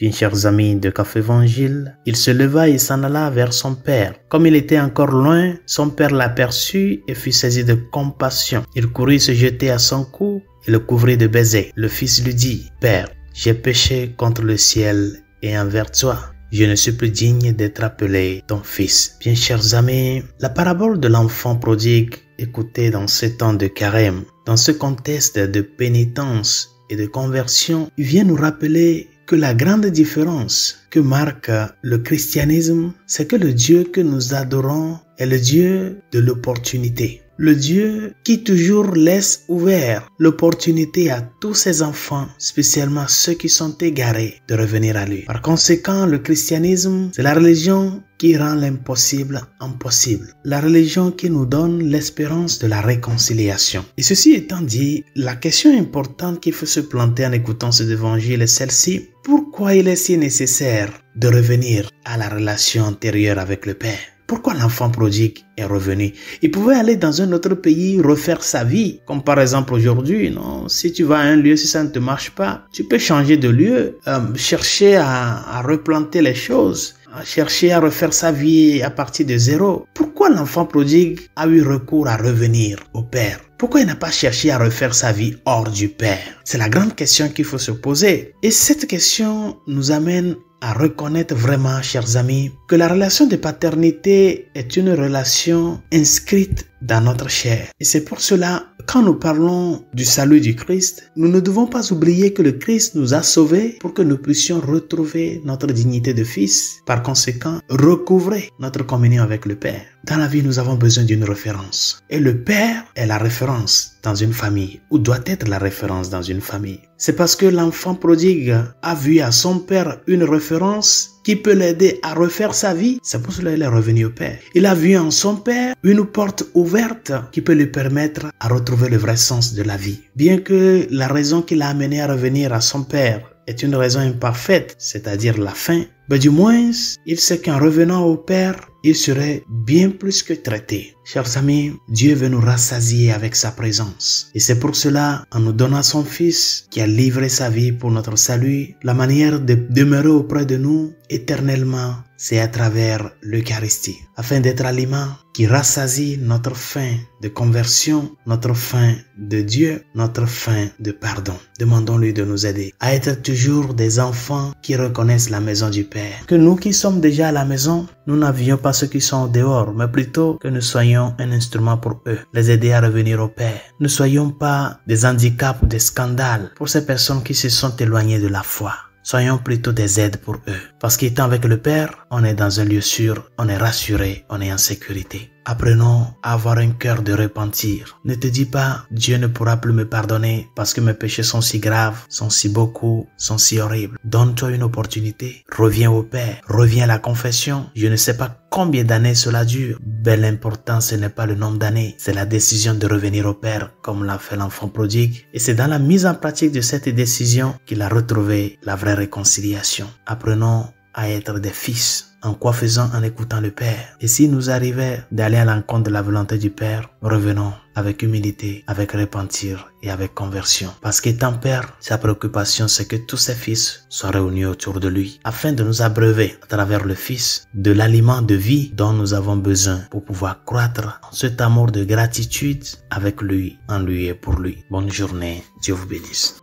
Bien chers amis de Café Évangile, il se leva et s'en alla vers son père. Comme il était encore loin, son père l'aperçut et fut saisi de compassion. Il courut se jeter à son cou et le couvrit de baisers. Le fils lui dit, « Père, j'ai péché contre le ciel et envers toi. Je ne suis plus digne d'être appelé ton fils. » Bien chers amis, la parabole de l'enfant prodigue écoutée dans ce temps de carême, dans ce contexte de pénitence et de conversion, vient nous rappeler que la grande différence que marque le christianisme, c'est que le Dieu que nous adorons est le Dieu de l'opportunité. Le Dieu qui toujours laisse ouvert l'opportunité à tous ses enfants, spécialement ceux qui sont égarés, de revenir à lui. Par conséquent, le christianisme, c'est la religion qui rend l'impossible impossible. La religion qui nous donne l'espérance de la réconciliation. Et ceci étant dit, la question importante qu'il faut se planter en écoutant cet évangile est celle-ci. Pourquoi il est si nécessaire de revenir à la relation antérieure avec le Père? Pourquoi l'enfant prodigue est revenu? Il pouvait aller dans un autre pays, refaire sa vie. Comme par exemple aujourd'hui, non? Si tu vas à un lieu, si ça ne te marche pas, tu peux changer de lieu, chercher à replanter les choses, chercher à refaire sa vie à partir de zéro. Pourquoi l'enfant prodigue a eu recours à revenir au Père? Pourquoi il n'a pas cherché à refaire sa vie hors du Père? C'est la grande question qu'il faut se poser. Et cette question nous amène à reconnaître vraiment, chers amis, que la relation de paternité est une relation inscrite dans notre chair. Et c'est pour cela, quand nous parlons du salut du Christ, nous ne devons pas oublier que le Christ nous a sauvés pour que nous puissions retrouver notre dignité de fils. Par conséquent, recouvrer notre communion avec le Père. Dans la vie, nous avons besoin d'une référence. Et le Père est la référence dans une famille, ou doit être la référence dans une famille. C'est parce que l'enfant prodigue a vu à son Père une référence qui peut l'aider à refaire sa vie. C'est pour cela qu'il est revenu au Père. Il a vu en son Père une porte ouverte qui peut lui permettre à retrouver le vrai sens de la vie. Bien que la raison qui l'a amené à revenir à son Père est une raison imparfaite, c'est-à-dire la faim, mais du moins, il sait qu'en revenant au Père, il serait bien plus que traité. Chers amis, Dieu veut nous rassasier avec sa présence. Et c'est pour cela, en nous donnant son Fils, qui a livré sa vie pour notre salut, la manière de demeurer auprès de nous éternellement, c'est à travers l'Eucharistie, afin d'être aliment qui rassasie notre faim de conversion, notre faim de Dieu, notre faim de pardon. Demandons-lui de nous aider à être toujours des enfants qui reconnaissent la maison du Père. Que nous qui sommes déjà à la maison, nous n'avions pas ceux qui sont dehors, mais plutôt que nous soyons un instrument pour eux, les aider à revenir au Père. Ne soyons pas des handicaps ou des scandales pour ces personnes qui se sont éloignées de la foi. Soyons plutôt des aides pour eux. Parce qu'étant avec le Père, on est dans un lieu sûr, on est rassuré, on est en sécurité. Apprenons à avoir un cœur de repentir. Ne te dis pas, Dieu ne pourra plus me pardonner parce que mes péchés sont si graves, sont si beaucoup, sont si horribles. Donne-toi une opportunité. Reviens au Père. Reviens à la confession. Je ne sais pas combien d'années cela dure. Mais l'important, ce n'est pas le nombre d'années. C'est la décision de revenir au Père, comme l'a fait l'enfant prodigue. Et c'est dans la mise en pratique de cette décision qu'il a retrouvé la vraie réconciliation. Apprenons à être des fils. En quoi faisant? En écoutant le Père. Et si nous arrivait d'aller à l'encontre de la volonté du Père, revenons avec humilité, avec repentir et avec conversion. Parce qu'étant Père, sa préoccupation c'est que tous ses fils soient réunis autour de lui, afin de nous abreuver à travers le Fils de l'aliment de vie dont nous avons besoin pour pouvoir croître en cet amour de gratitude avec lui, en lui et pour lui. Bonne journée, Dieu vous bénisse.